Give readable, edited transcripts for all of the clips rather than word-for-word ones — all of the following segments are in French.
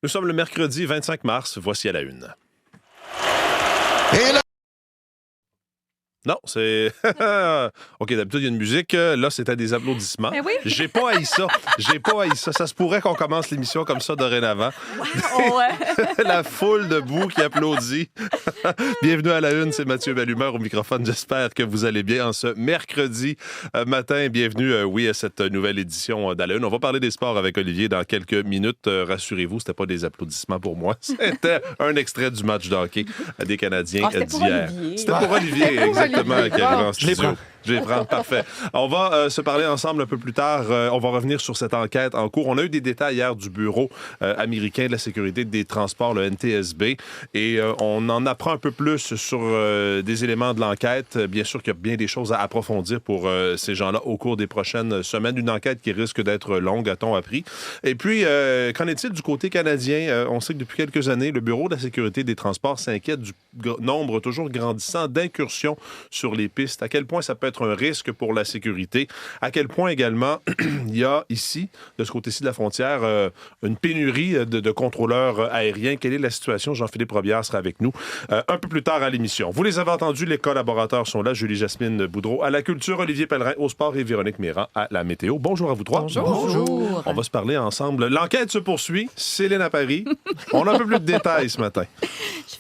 Nous sommes le mercredi 25 mars. Voici à la une. Et là... Non, c'est... OK, d'habitude, il y a une musique. Là, c'était des applaudissements. Eh oui. J'ai pas haï ça. Ça se pourrait qu'on commence l'émission comme ça dorénavant. Wow, ouais. La foule debout qui applaudit. Bienvenue à la une, c'est Mathieu Bellumeur au microphone. J'espère que vous allez bien en ce mercredi matin. Bienvenue, à cette nouvelle édition d'À la une. On va parler des sports avec Olivier dans quelques minutes. Rassurez-vous, c'était pas des applaudissements pour moi. C'était un extrait du match de hockey des Canadiens c'était pour d'hier. Olivier. C'était pour Olivier, exactement, qui arrive en Je les studio. prends. Je les prends, parfait. On va se parler ensemble un peu plus tard. On va revenir sur cette enquête en cours. On a eu des détails hier du Bureau américain de la sécurité des transports, le NTSB, et on en apprend un peu plus sur des éléments de l'enquête. Bien sûr qu'il y a bien des choses à approfondir pour ces gens-là au cours des prochaines semaines. Une enquête qui risque d'être longue, a-t-on appris. Et puis, qu'en est-il du côté canadien? On sait que depuis quelques années, le Bureau de la sécurité des transports s'inquiète du nombre toujours grandissant d'incursions sur les pistes. À quel point ça peut être un risque pour la sécurité. À quel point également il y a ici, de ce côté-ci de la frontière, une pénurie de contrôleurs aériens. Quelle est la situation? Jean-Philippe Robillard sera avec nous un peu plus tard à l'émission. Vous les avez entendus, les collaborateurs sont là. Julie-Jasmine Boudreau à la culture, Olivier Pellerin au sport et Véronique Méran à la météo. Bonjour à vous trois. Bonjour. On va se parler ensemble. L'enquête se poursuit. Céline à Paris. On a un peu plus de détails ce matin.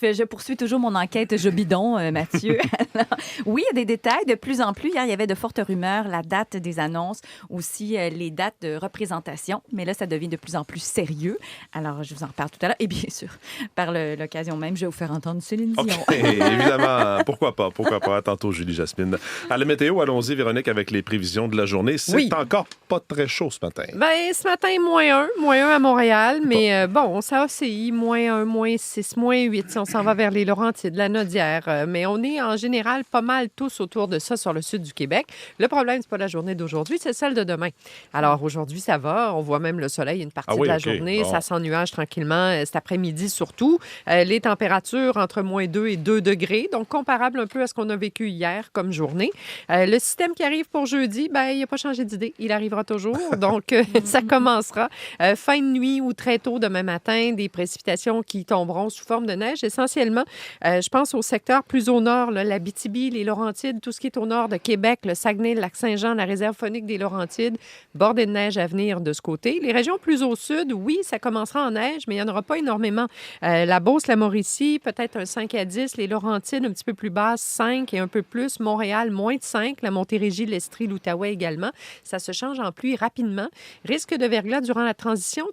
Je poursuis toujours mon enquête je bidon, Mathieu. Alors, oui, il y a des détails de plus en plus. Hier, il y avait de fortes rumeurs, la date des annonces, aussi les dates de représentation. Mais là, ça devient de plus en plus sérieux. Alors, je vous en reparle tout à l'heure. Et bien sûr, par l'occasion même, je vais vous faire entendre Céline Dion. OK, évidemment. Pourquoi pas? À tantôt, Julie-Jasmine. À la météo, allons-y, Véronique, avec les prévisions de la journée. C'est encore pas très chaud ce matin. Bien, ce matin, -1 à Montréal, mais bon, ça oscille, -1, -6, -8, si on s'en va vers les Laurentides, la Nodière. Mais on est en général pas mal tous autour de ça sur le sud du Québec. Le problème, c'est pas la journée d'aujourd'hui, c'est celle de demain. Alors, aujourd'hui, ça va. On voit même le soleil une partie de la journée. Bon. Ça s'ennuage tranquillement cet après-midi surtout. Les températures entre -2 et 2 degrés, donc comparable un peu à ce qu'on a vécu hier comme journée. Le système qui arrive pour jeudi, ben, il n'a pas changé d'idée. Il arrivera toujours. Donc, ça commencera fin de nuit ou très tôt demain matin. Des précipitations qui tomberont sous forme de neige. Essentiellement, je pense au secteur plus au nord, là, l'Abitibi, les Laurentides, tout ce qui est au nord de Québec, le Saguenay, le Lac-Saint-Jean, la réserve faunique des Laurentides, bordée de neige à venir de ce côté. Les régions plus au sud, oui, ça commencera en neige, mais il n'y en aura pas énormément. La Beauce, la Mauricie, peut-être un 5 à 10. Les Laurentides, un petit peu plus basses, 5 et un peu plus. Montréal, -5. La Montérégie, l'Estrie, l'Outaouais également. Ça se change en pluie rapidement. Risque de verglas durant la transition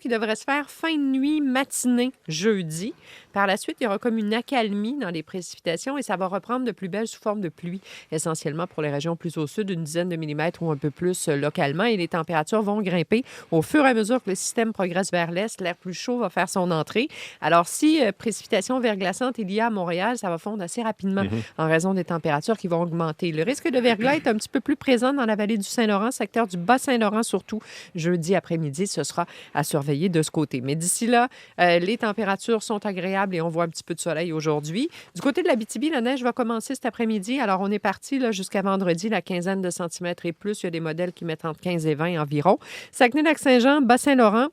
qui devrait se faire fin de nuit, matinée, jeudi. Par la suite, il y aura comme une accalmie dans les précipitations et ça va reprendre de plus belle sous forme de pluie, essentiellement pour les régions plus au sud, une dizaine de millimètres ou un peu plus localement. Et les températures vont grimper au fur et à mesure que le système progresse vers l'est. L'air plus chaud va faire son entrée. Alors, si précipitation verglaçante il y a à Montréal, ça va fondre assez rapidement en raison des températures qui vont augmenter. Le risque de verglas est un petit peu plus présent dans la vallée du Saint-Laurent, secteur du Bas-Saint-Laurent surtout. Jeudi après-midi, ce sera à surveiller de ce côté. Mais d'ici là, les températures sont agréables et on voit un petit peu de soleil aujourd'hui. Du côté de l'Abitibi, la neige va commencer cet après-midi. Alors, on est parti là, jusqu'à vendredi, la quinzaine de centimètres et plus. Il y a des modèles qui mettent entre 15 et 20 environ. Saguenay-Lac-Saint-Jean, Bas-Saint-Laurent,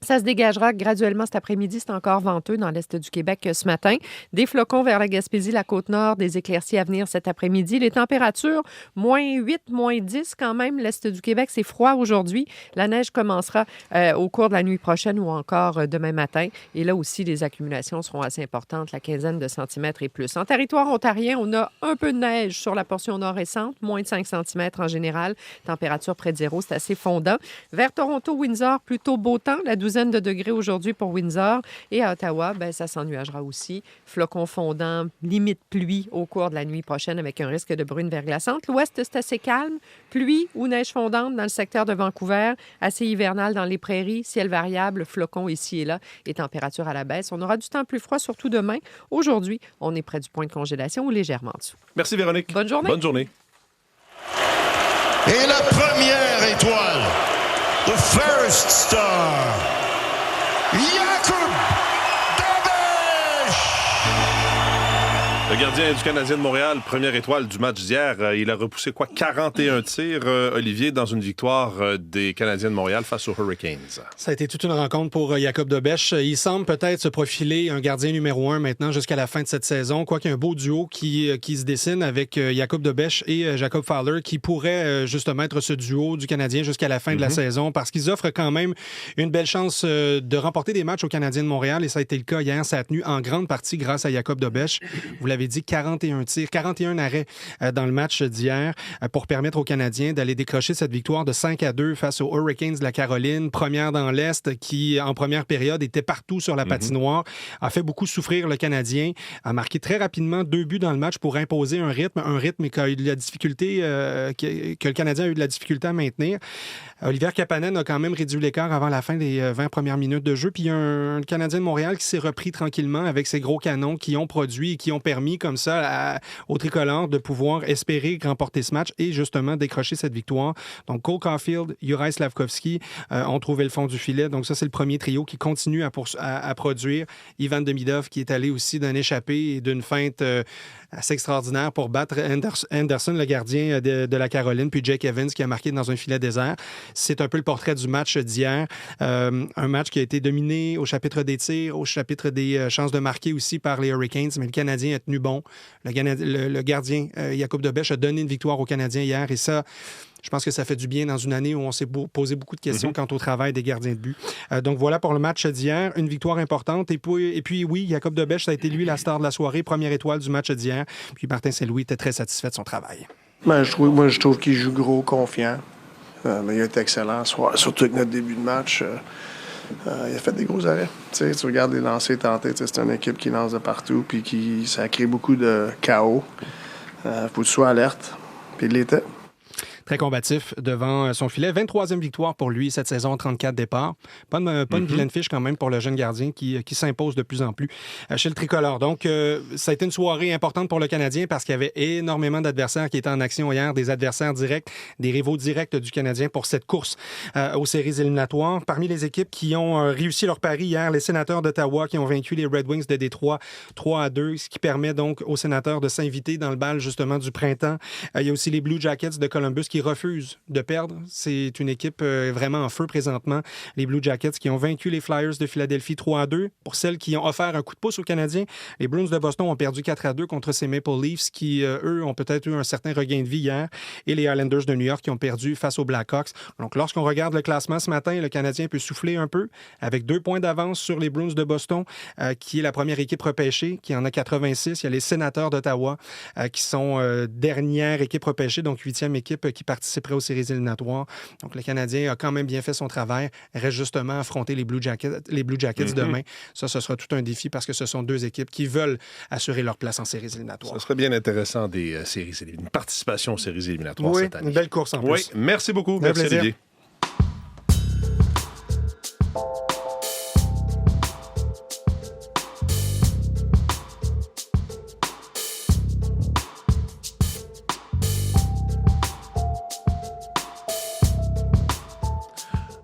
ça se dégagera graduellement cet après-midi. C'est encore venteux dans l'est du Québec ce matin. Des flocons vers la Gaspésie, la Côte-Nord, des éclaircies à venir cet après-midi. Les températures, -8, -10 quand même. L'est du Québec, c'est froid aujourd'hui. La neige commencera au cours de la nuit prochaine ou encore demain matin. Et là aussi, les accumulations seront assez importantes, la quinzaine de centimètres et plus. En territoire ontarien, on a un peu de neige sur la portion nord récente, -5 centimètres en général. Température près de zéro, c'est assez fondant. Vers Toronto, Windsor, plutôt beau temps. La douzaine de degrés aujourd'hui pour Windsor. Et à Ottawa, ben, ça s'ennuagera aussi. Flocons fondants, limite pluie au cours de la nuit prochaine avec un risque de bruine verglaçante. L'ouest, c'est assez calme. Pluie ou neige fondante dans le secteur de Vancouver. Assez hivernal dans les prairies. Ciel variable, flocons ici et là et température à la baisse. On aura du temps plus froid, surtout demain. Aujourd'hui, on est près du point de congélation ou légèrement en dessous. Merci, Véronique. Bonne journée. Bonne journée. Et la première étoile, the first star, Jakub Davesh! Le gardien du Canadien de Montréal, première étoile du match d'hier, il a repoussé 41 tirs, Olivier, dans une victoire des Canadiens de Montréal face aux Hurricanes. Ça a été toute une rencontre pour Jacob Dobèche. Il semble peut-être se profiler un gardien numéro 1 maintenant jusqu'à la fin de cette saison, quoiqu'il y a un beau duo qui se dessine avec Jacob Dobèche et Jacob Fowler qui pourrait justement être ce duo du Canadien jusqu'à la fin de la saison parce qu'ils offrent quand même une belle chance de remporter des matchs aux Canadiens de Montréal et ça a été le cas hier. Ça a tenu en grande partie grâce à Jacob Dobèche. Vous l'avez dit, 41 tirs, 41 arrêts dans le match d'hier pour permettre aux Canadiens d'aller décrocher cette victoire de 5-2 face aux Hurricanes de la Caroline, première dans l'Est, qui en première période était partout sur la patinoire, a fait beaucoup souffrir le Canadien, a marqué très rapidement 2 buts dans le match pour imposer un rythme qu'a eu de la difficulté, que le Canadien a eu de la difficulté à maintenir. Olivier Kapanen a quand même réduit l'écart avant la fin des 20 premières minutes de jeu, puis il y a un Canadien de Montréal qui s'est repris tranquillement avec ses gros canons qui ont produit et qui ont permis comme ça aux tricolores de pouvoir espérer remporter ce match et justement décrocher cette victoire. Donc Cole Caulfield, Juraj Slafkovský ont trouvé le fond du filet. Donc ça, c'est le premier trio qui continue à produire. Ivan Demidov qui est allé aussi d'un échappé et d'une feinte assez extraordinaire pour battre Anderson, le gardien de la Caroline, puis Jake Evans qui a marqué dans un filet désert. C'est un peu le portrait du match d'hier. Un match qui a été dominé au chapitre des tirs, au chapitre des chances de marquer aussi par les Hurricanes, mais le Canadien a tenu bon. Le gardien, Jacob Dobèche, a donné une victoire aux Canadiens hier et ça, je pense que ça fait du bien dans une année où on s'est posé beaucoup de questions quant au travail des gardiens de but. Donc voilà pour le match d'hier, une victoire importante. Et puis oui, Jacob Dobèche, ça a été lui la star de la soirée, première étoile du match d'hier. Puis Martin Saint-Louis était très satisfait de son travail. Je trouve qu'il joue gros, confiant. Mais il a été excellent, surtout avec notre début de match. Il a fait des gros arrêts. Tu regardes les lancers tentés, c'est une équipe qui lance de partout puis ça crée beaucoup de chaos. Faut que tu sois alerte. Puis il l'était. Très combatif devant son filet. 23e victoire pour lui cette saison, 34 départs. Pas une vilaine fiche quand même pour le jeune gardien qui s'impose de plus en plus chez le tricolore. Donc, ça a été une soirée importante pour le Canadien parce qu'il y avait énormément d'adversaires qui étaient en action hier, des adversaires directs, des rivaux directs du Canadien pour cette course aux séries éliminatoires. Parmi les équipes qui ont réussi leur pari hier, les Sénateurs d'Ottawa qui ont vaincu les Red Wings de Détroit 3-2, ce qui permet donc aux Sénateurs de s'inviter dans le bal justement du printemps. Il y a aussi les Blue Jackets de Columbus qui refusent de perdre. C'est une équipe vraiment en feu présentement. Les Blue Jackets qui ont vaincu les Flyers de Philadelphie 3-2. Pour celles qui ont offert un coup de pouce aux Canadiens, les Bruins de Boston ont perdu 4-2 contre ces Maple Leafs qui, eux, ont peut-être eu un certain regain de vie hier. Et les Islanders de New York qui ont perdu face aux Blackhawks. Donc, lorsqu'on regarde le classement ce matin, le Canadien peut souffler un peu avec 2 points d'avance sur les Bruins de Boston, qui est la première équipe repêchée, qui en a 86. Il y a les Sénateurs d'Ottawa qui sont dernière équipe repêchée, donc 8e équipe qui participerait aux séries éliminatoires. Donc, le Canadien a quand même bien fait son travail. Reste justement à affronter les Blue Jackets demain. Ça, ce sera tout un défi parce que ce sont 2 équipes qui veulent assurer leur place en séries éliminatoires. Ce serait bien intéressant des une participation aux séries éliminatoires cette année. Une belle course en plus. Oui, merci beaucoup. Merci Olivier.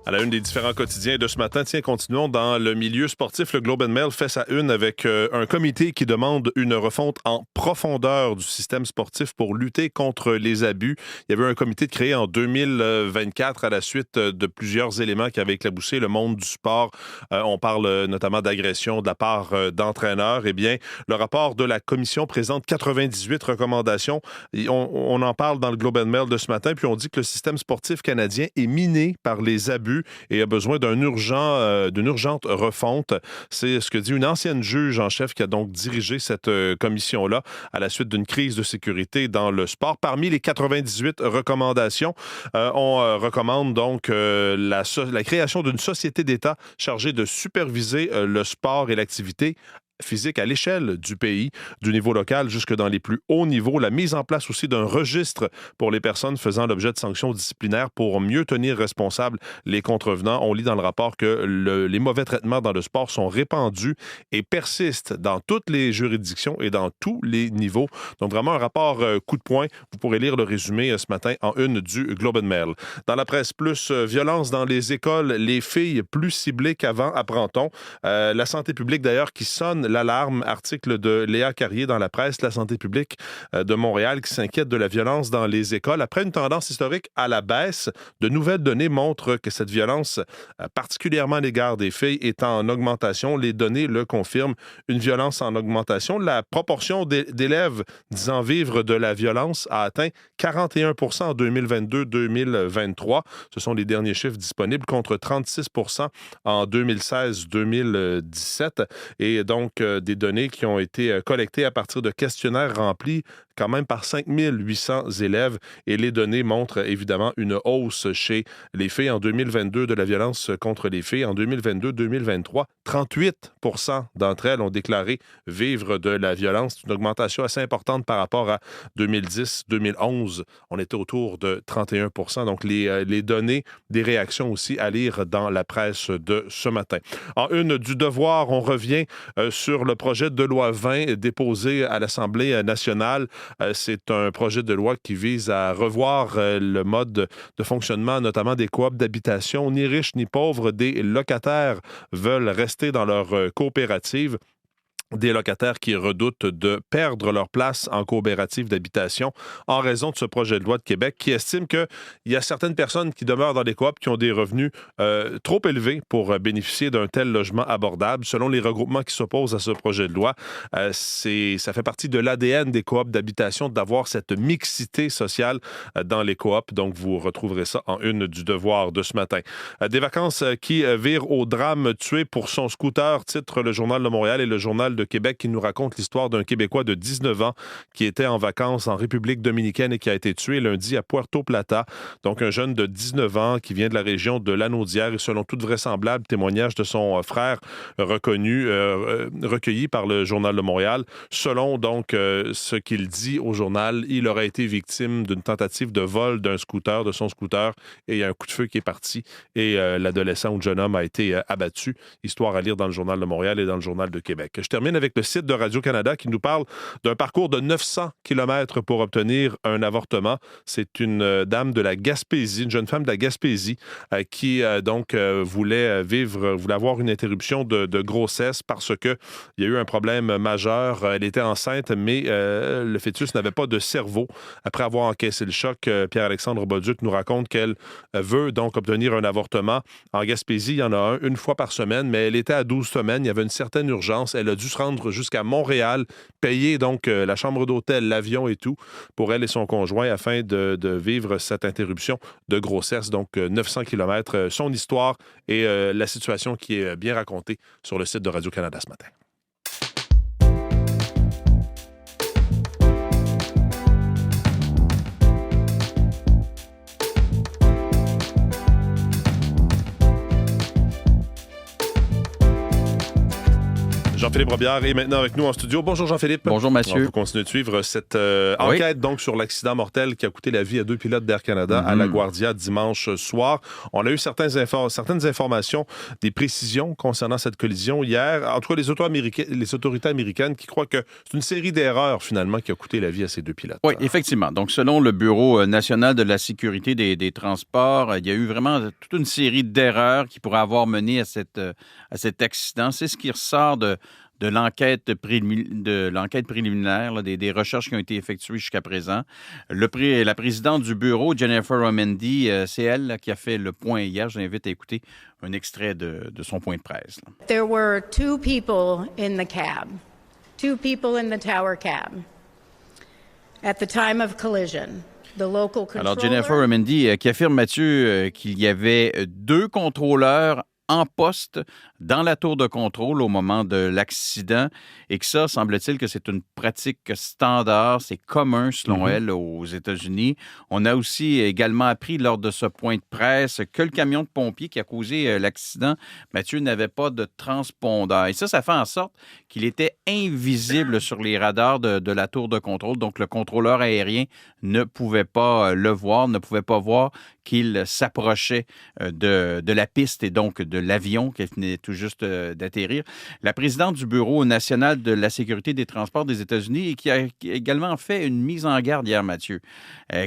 À la une des différents quotidiens de ce matin, continuons dans le milieu sportif. Le Globe and Mail fait sa une avec un comité qui demande une refonte en profondeur du système sportif pour lutter contre les abus. Il y avait un comité créé en 2024 à la suite de plusieurs éléments qui avaient éclaboussé le monde du sport. On parle notamment d'agression de la part d'entraîneurs. Eh bien, le rapport de la commission présente 98 recommandations. On en parle dans le Globe and Mail de ce matin, puis on dit que le système sportif canadien est miné par les abus et a besoin d'une urgente refonte. C'est ce que dit une ancienne juge en chef qui a donc dirigé cette commission-là à la suite d'une crise de sécurité dans le sport. Parmi les 98 recommandations, on recommande donc la création d'une société d'État chargée de superviser le sport et l'activité physique à l'échelle du pays, du niveau local jusque dans les plus hauts niveaux. La mise en place aussi d'un registre pour les personnes faisant l'objet de sanctions disciplinaires pour mieux tenir responsables les contrevenants. On lit dans le rapport que les mauvais traitements dans le sport sont répandus et persistent dans toutes les juridictions et dans tous les niveaux. Donc vraiment un rapport coup de poing. Vous pourrez lire le résumé ce matin en une du Globe and Mail. Dans la presse plus, violence dans les écoles, les filles plus ciblées qu'avant, apprend-on. La santé publique d'ailleurs qui sonne sonne l'alarme. Article de Léa Carrier dans la presse, la santé publique de Montréal qui s'inquiète de la violence dans les écoles. Après une tendance historique à la baisse, de nouvelles données montrent que cette violence, particulièrement à l'égard des filles, est en augmentation. Les données le confirment. Une violence en augmentation. La proportion d'élèves disant vivre de la violence a atteint 41 en 2022-2023. Ce sont les derniers chiffres disponibles contre 36 en 2016-2017. Et donc, des données qui ont été collectées à partir de questionnaires remplis quand même par 5800 élèves. Et les données montrent évidemment une hausse chez les filles en 2022 de la violence contre les filles. En 2022-2023, 38 d'entre elles ont déclaré vivre de la violence. C'est une augmentation assez importante par rapport à 2010-2011. On était autour de 31 Donc, les données des réactions aussi à lire dans la presse de ce matin. En une du Devoir, on revient sur le projet de loi 20 déposé à l'Assemblée nationale. C'est un projet de loi qui vise à revoir le mode de fonctionnement, notamment des coops d'habitation. Ni riches ni pauvres, des locataires veulent rester dans leur coopérative. Des locataires qui redoutent de perdre leur place en coopérative d'habitation en raison de ce projet de loi de Québec qui estime qu'il y a certaines personnes qui demeurent dans les coops qui ont des revenus trop élevés pour bénéficier d'un tel logement abordable. Selon les regroupements qui s'opposent à ce projet de loi, ça fait partie de l'ADN des coops d'habitation d'avoir cette mixité sociale dans les coops. Donc, vous retrouverez ça en une du Devoir de ce matin. Des vacances qui virent au drame, tué pour son scooter, titre le Journal de Montréal et le Journal de Québec qui nous raconte l'histoire d'un Québécois de 19 ans qui était en vacances en République dominicaine et qui a été tué lundi à Puerto Plata. Donc, un jeune de 19 ans qui vient de la région de Lanaudière et selon toute vraisemblable, témoignage de son frère recueilli par le Journal de Montréal. Selon donc ce qu'il dit au journal, il aurait été victime d'une tentative de vol de son scooter et il y a un coup de feu qui est parti et l'adolescent ou le jeune homme a été abattu. Histoire à lire dans le Journal de Montréal et dans le Journal de Québec. Je termine avec le site de Radio-Canada qui nous parle d'un parcours de 900 km pour obtenir un avortement. C'est une dame de la Gaspésie, une jeune femme de la Gaspésie qui voulait avoir une interruption de grossesse parce qu'il y a eu un problème majeur. Elle était enceinte, mais le fœtus n'avait pas de cerveau. Après avoir encaissé le choc, Pierre-Alexandre Bolduc nous raconte qu'elle veut donc obtenir un avortement. En Gaspésie, il y en a une fois par semaine, mais elle était à 12 semaines. Il y avait une certaine urgence. Elle a dû se rendre jusqu'à Montréal, payer donc la chambre d'hôtel, l'avion et tout pour elle et son conjoint afin de vivre cette interruption de grossesse. Donc 900 km, son histoire et la situation qui est bien racontée sur le site de Radio-Canada ce matin. Jean-Philippe Robillard est maintenant avec nous en studio. Bonjour Jean-Philippe. Bonjour Mathieu. On continue de suivre cette enquête donc sur l'accident mortel qui a coûté la vie à 2 pilotes d'Air Canada à LaGuardia dimanche soir. On a eu certaines informations, des précisions concernant cette collision hier. En tout cas, les autorités américaines qui croient que c'est une série d'erreurs finalement qui a coûté la vie à ces 2 pilotes. Oui, effectivement. Donc, selon le Bureau national de la sécurité des transports, il y a eu vraiment toute une série d'erreurs qui pourraient avoir mené à cet accident. C'est ce qui ressort de l'enquête préliminaire, là, des recherches qui ont été effectuées jusqu'à présent. La présidente du bureau, Jennifer Romendy, c'est elle là, qui a fait le point hier. Je l'invite à écouter un extrait de son point de presse. Là. There were 2 people in the cab, 2 people in the tower cab at the time of collision. Alors, Jennifer Romendy qui affirme, Mathieu, qu'il y avait 2 contrôleurs en poste dans la tour de contrôle au moment de l'accident et que ça, semble-t-il que c'est une pratique standard, c'est commun selon elle aux États-Unis. On a aussi également appris lors de ce point de presse que le camion de pompiers qui a causé l'accident, Mathieu, n'avait pas de transpondeur. Et ça fait en sorte qu'il était invisible sur les radars de la tour de contrôle. Donc, le contrôleur aérien ne pouvait pas le voir, ne pouvait pas voir qu'il s'approchait de la piste et donc de l'avion qui venait tout juste d'atterrir. La présidente du Bureau national de la sécurité des transports des États-Unis et qui a également fait une mise en garde hier, Mathieu,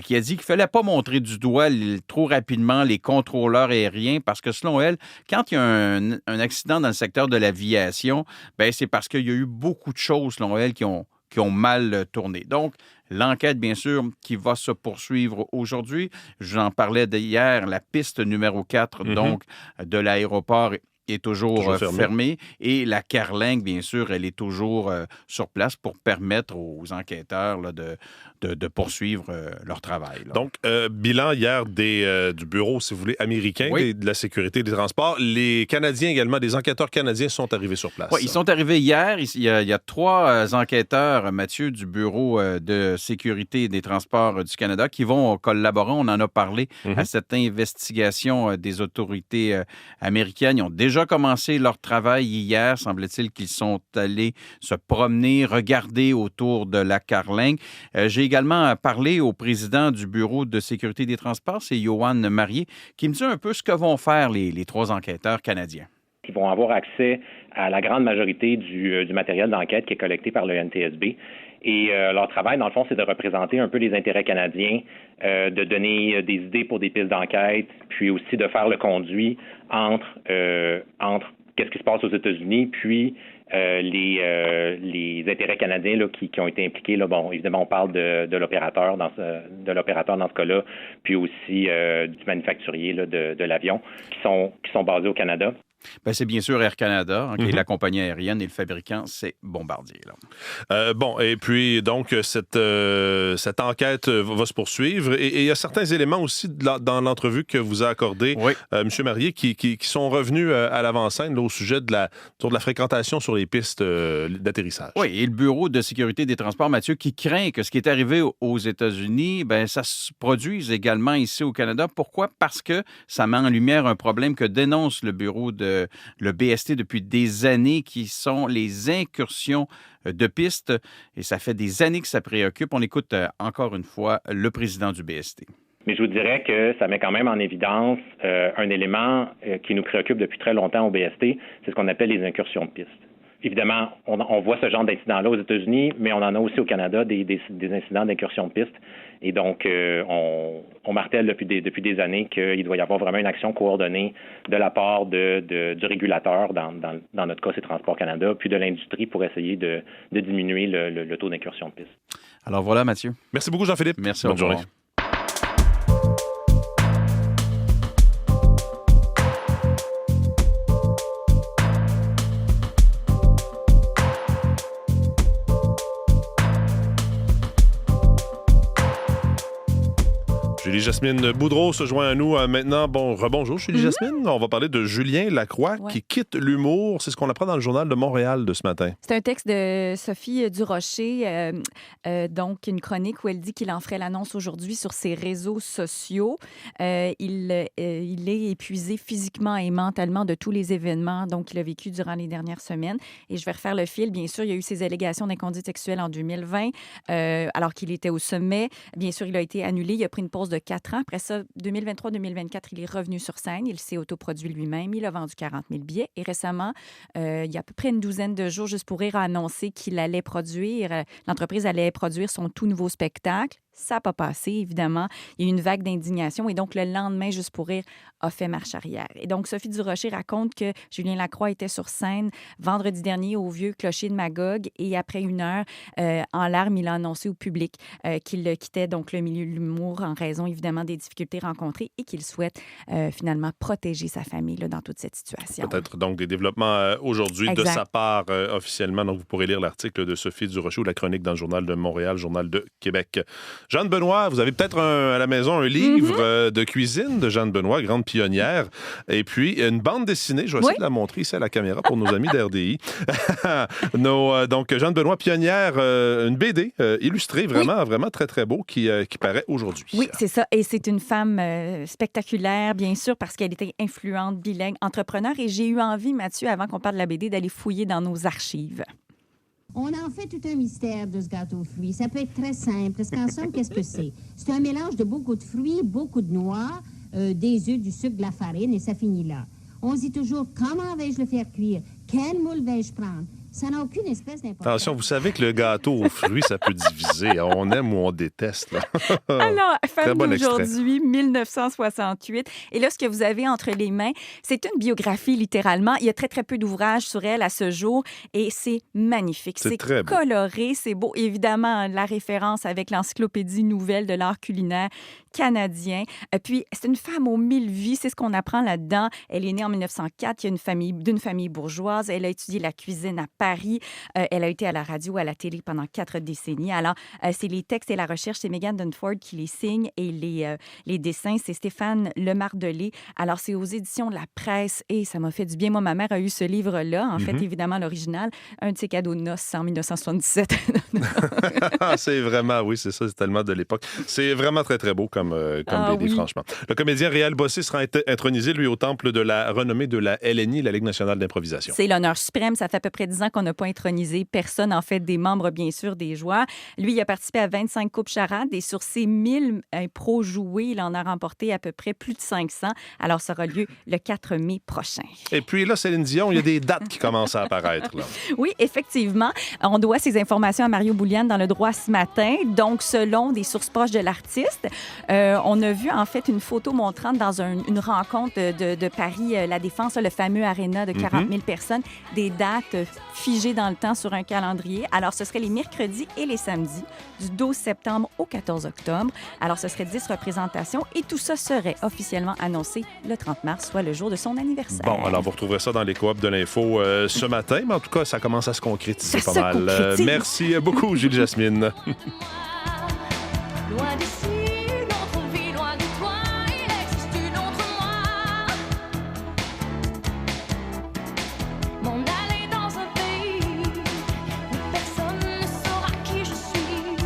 qui a dit qu'il ne fallait pas montrer du doigt trop rapidement les contrôleurs aériens parce que selon elle, quand il y a un accident dans le secteur de l'aviation, ben c'est parce qu'il y a eu beaucoup de choses, selon elle, qui ont mal tourné. Donc, l'enquête, bien sûr, qui va se poursuivre aujourd'hui. J'en parlais hier, la piste numéro 4, donc, de l'aéroport est toujours fermée. Et la carlingue, bien sûr, elle est toujours sur place pour permettre aux enquêteurs là, de poursuivre leur travail. Là. Donc, bilan hier du bureau, si vous voulez, américain de la sécurité des transports. Les Canadiens également, des enquêteurs canadiens sont arrivés sur place. Oui, ils sont arrivés hier. Il y a 3 enquêteurs, Mathieu, du Bureau de sécurité des transports du Canada qui vont collaborer. On en a parlé à cette investigation des autorités américaines. Ils ont déjà commencé leur travail hier. Semble-t-il qu'ils sont allés se promener, regarder autour de la carlingue. J'ai également parlé au président du Bureau de sécurité des transports, c'est Yohan Marié, qui me dit un peu ce que vont faire les 3 enquêteurs canadiens. Ils vont avoir accès à la grande majorité du matériel d'enquête qui est collecté par le NTSB. Et leur travail, dans le fond, c'est de représenter un peu les intérêts canadiens, de donner des idées pour des pistes d'enquête, puis aussi de faire le conduit entre qu'est-ce qui se passe aux États-Unis, puis les intérêts canadiens là, qui ont été impliqués. Là, bon, évidemment, on parle de l'opérateur dans ce cas-là, puis aussi du manufacturier là, de l'avion, qui sont basés au Canada. Bien, c'est bien sûr Air Canada, qui est la compagnie aérienne, et le fabricant, c'est Bombardier. Là. Bon, et puis, donc, cette enquête va se poursuivre. Et il y a certains éléments aussi dans l'entrevue que vous a accordé M. Marié qui sont revenus à l'avant-scène là, au sujet de la fréquentation sur les pistes d'atterrissage. Oui, et le Bureau de sécurité des transports, Mathieu, qui craint que ce qui est arrivé aux États-Unis, ben ça se produise également ici au Canada. Pourquoi? Parce que ça met en lumière un problème que dénonce le Bureau le BST depuis des années, qui sont les incursions de pistes. Et ça fait des années que ça préoccupe. On écoute encore une fois le président du BST. Mais je vous dirais que ça met quand même en évidence un élément qui nous préoccupe depuis très longtemps au BST, c'est ce qu'on appelle les incursions de pistes. Évidemment, on voit ce genre d'incidents-là aux États-Unis, mais on en a aussi au Canada, des incidents d'incursion de piste. Et donc, on martèle depuis des années qu'il doit y avoir vraiment une action coordonnée de la part du régulateur, dans notre cas, c'est Transport Canada, puis de l'industrie pour essayer de diminuer le taux d'incursion de piste. Alors voilà, Mathieu. Merci beaucoup, Jean-Philippe. Merci, bonne journée. Julie-Jasmine Boudreau se joint à nous maintenant. Bon, rebonjour Julie-Jasmine. On va parler de Julien Lacroix qui quitte l'humour. C'est ce qu'on apprend dans le Journal de Montréal de ce matin. C'est un texte de Sophie Durocher, donc une chronique où elle dit qu'il en ferait l'annonce aujourd'hui sur ses réseaux sociaux. Il est épuisé physiquement et mentalement de tous les événements qu'il a vécu durant les dernières semaines. Et je vais refaire le fil. Bien sûr, il y a eu ses allégations d'inconduite sexuelle en 2020, alors qu'il était au sommet. Bien sûr, il a été annulé. Il a pris une pause de 4 ans. Après ça, 2023-2024, il est revenu sur scène. Il s'est autoproduit lui-même. Il a vendu 40 000 billets. Et récemment, il y a à peu près une douzaine de jours, Juste pour rire a annoncé qu'il allait produire, l'entreprise allait produire son tout nouveau spectacle. Ça n'a pas passé, évidemment. Il y a eu une vague d'indignation et donc le lendemain, Juste pour rire a fait marche arrière. Et donc, Sophie Durocher raconte que Julien Lacroix était sur scène vendredi dernier au Vieux Clocher de Magog et après 1 heure, en larmes, il a annoncé au public qu'il quittait donc le milieu de l'humour en raison, évidemment, des difficultés rencontrées et qu'il souhaite finalement protéger sa famille là, dans toute cette situation. Peut-être donc des développements aujourd'hui de sa part officiellement. Donc, vous pourrez lire l'article de Sophie Durocher ou la chronique dans le Journal de Montréal, Journal de Québec. Jeanne Benoît, vous avez peut-être à la maison un livre de cuisine de Jeanne Benoît, grande pionnière, et puis une bande dessinée, je vais essayer de la montrer ici à la caméra pour nos amis d'RDI. Donc, Jeanne Benoît, pionnière, une BD illustrée, vraiment très, très beau, qui paraît aujourd'hui. Oui, c'est ça, et c'est une femme spectaculaire, bien sûr, parce qu'elle était influente, bilingue, entrepreneur, et j'ai eu envie, Mathieu, avant qu'on parle de la BD, d'aller fouiller dans nos archives. On en fait tout un mystère de ce gâteau aux fruits. Ça peut être très simple, parce qu'en somme, qu'est-ce que c'est? C'est un mélange de beaucoup de fruits, beaucoup de noix, des œufs, du sucre, de la farine, et ça finit là. On se dit toujours, comment vais-je le faire cuire? Quel moule vais-je prendre? Ça n'a aucune espèce d'importance. Attention, vous savez que le gâteau aux fruits, ça peut diviser. On aime ou on déteste. Là. Alors, Très femme bon extrait. d'aujourd'hui, 1968. Et là, ce que vous avez entre les mains, c'est une biographie, littéralement. Il y a très, très peu d'ouvrages sur elle à ce jour et c'est magnifique. C'est très beau. coloré, c'est beau. Évidemment, la référence avec l'encyclopédie nouvelle de l'art culinaire canadien. Puis, c'est une femme aux 1000 vies, c'est ce qu'on apprend là-dedans. Elle est née en 1904, il y a d'une famille bourgeoise. Elle a étudié la cuisine à Paris. Elle a été à la radio, à la télé pendant 4 décennies. Alors, c'est les textes et la recherche, c'est Megan Dunford qui les signe et les dessins, c'est Stéphane Lemardelé. Alors, c'est aux éditions de la Presse et ça m'a fait du bien. Moi, ma mère a eu ce livre-là, en fait, évidemment, l'original, un de ses cadeaux de noces en 1977. C'est vraiment, oui, c'est ça, c'est tellement de l'époque. C'est vraiment très, très beau comme BD, oui. franchement. Le comédien Réal Bossé sera intronisé, lui, au temple de la renommée de la LNI, la Ligue nationale d'improvisation. C'est l'honneur suprême. Ça fait à peu près 10 ans qu'on n'a pas intronisé personne, en fait, des membres, bien sûr, des joueurs. Lui, il a participé à 25 coupes charades et sur ses 1000 impros joués, il en a remporté à peu près plus de 500. Alors, ça aura lieu le 4 mai prochain. Et puis là, Céline Dion, il y a des dates qui commencent à apparaître. Là. Oui, effectivement. On doit ces informations à Mario Bouliane dans Le Droit ce matin. Donc, selon des sources proches de l'artiste, on a vu en fait une photo montrant dans une rencontre de Paris, La Défense, le fameux aréna de 40 000 personnes, des dates figées dans le temps sur un calendrier. Alors, ce serait les mercredis et les samedis, du 12 septembre au 14 octobre. Alors, ce serait 10 représentations et tout ça serait officiellement annoncé le 30 mars, soit le jour de son anniversaire. Bon, alors vous retrouverez ça dans les coops de l'info ce matin, mais en tout cas, ça commence à se concrétiser Ça pas se mal. concrétise. Merci beaucoup, Gilles Jasmine. Loin d'ici, notre vie, loin de toi, il existe une autre moi. M'en aller dans un pays où personne ne saura qui je suis.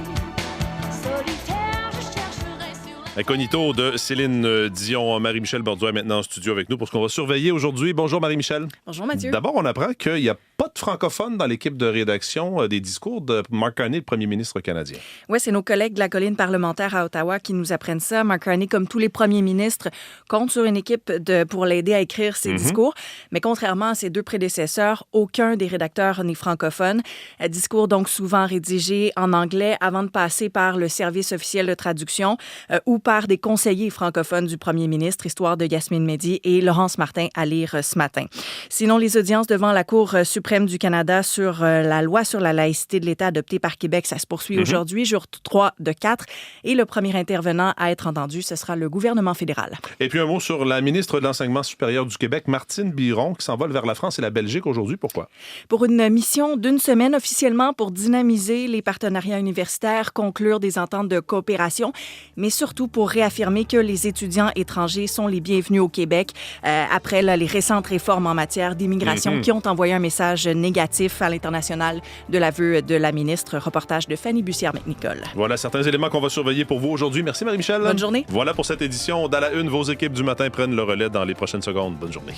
Solitaire, je chercherai sur la... Incognito de Céline Dion. Marie-Michel Borduas est maintenant en studio avec nous pour ce qu'on va surveiller aujourd'hui. Bonjour Marie-Michel. Bonjour Mathieu. D'abord, on apprend qu'il n'y a pas de francophones dans l'équipe de rédaction des discours de Mark Carney, le premier ministre canadien. Oui, c'est nos collègues de la colline parlementaire à Ottawa qui nous apprennent ça. Mark Carney, comme tous les premiers ministres, compte sur une équipe pour l'aider à écrire ses discours. Mais contrairement à ses deux prédécesseurs, aucun des rédacteurs n'est francophone. Discours donc souvent rédigés en anglais avant de passer par le service officiel de traduction ou par des conseillers francophones du premier ministre, histoire de Yasmine Mehdi et Laurence Martin à lire ce matin. Sinon, les audiences devant la Cour suprême du Canada sur la loi sur la laïcité de l'État adoptée par Québec, ça se poursuit aujourd'hui, jour 3 de 4. Et le premier intervenant à être entendu, ce sera le gouvernement fédéral. Et puis un mot sur la ministre de l'Enseignement supérieur du Québec, Martine Biron, qui s'envole vers la France et la Belgique aujourd'hui. Pourquoi? Pour une mission d'une semaine officiellement pour dynamiser les partenariats universitaires, conclure des ententes de coopération, mais surtout pour réaffirmer que les étudiants étrangers sont les bienvenus au Québec après les récentes réformes en matière d'immigration qui ont envoyé un message négatif à l'international de l'aveu de la ministre. Reportage de Fanny Bussière-McNicol. Voilà certains éléments qu'on va surveiller pour vous aujourd'hui. Merci Marie-Michel. Bonne journée. Voilà pour cette édition. Dans la une, vos équipes du matin prennent le relais dans les prochaines secondes. Bonne journée.